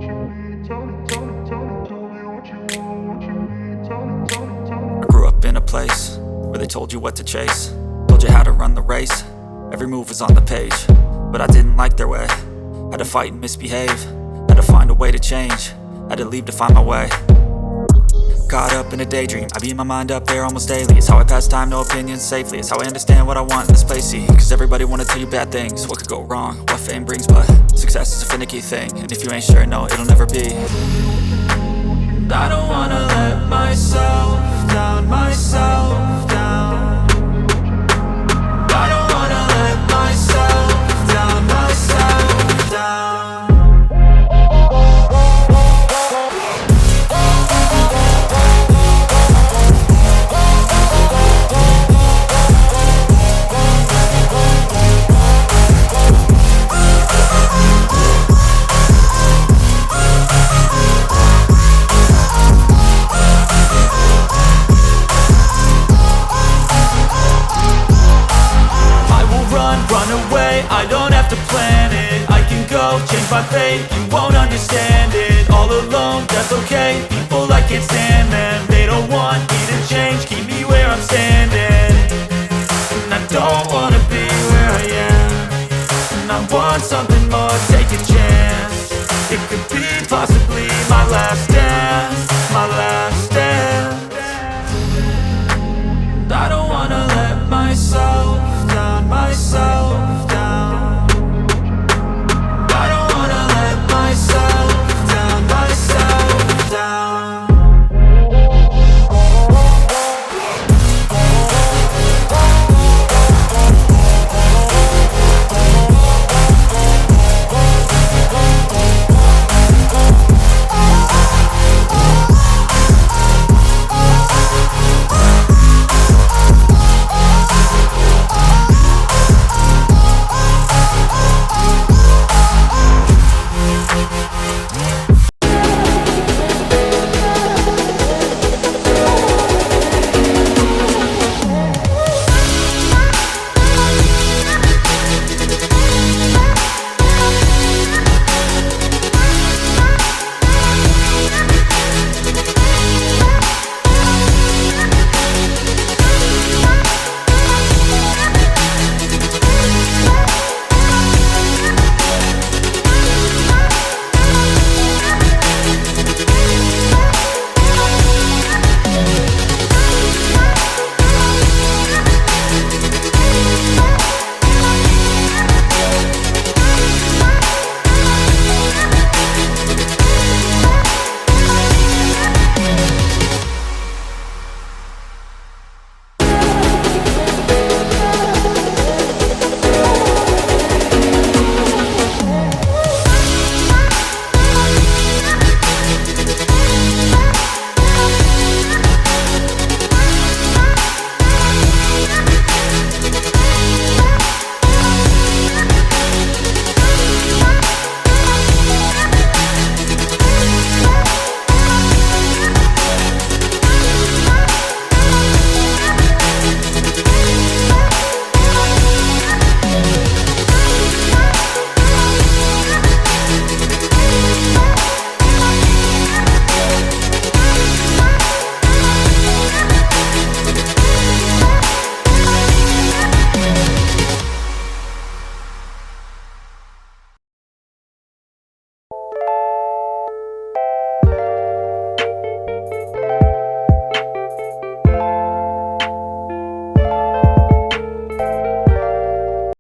I grew up in a place where they told you what to chase, told you how to run the race. Every move was on the page, but I didn't like their way. Had to fight and misbehave, had to find a way to change, had to leave to find my way. Caught up in a daydream, I beat my mind up there almost daily. It's how I pass time, no opinions safely. It's how I understand what I want in this place, see. Cause everybody wanna tell you bad things, what could go wrong, what fame brings. But success is a finicky thing, and if you ain't sure, no, it'll never be. I don't wanna let myself down, myself down. I don't wanna let myself down, myself down. Run away, I don't have to plan it. I can go, change my fate, you won't understand it. All alone, that's okay, people I can't stand them. They don't want me to change, keep me where I'm standing. And I don't wanna be where I am, and I want something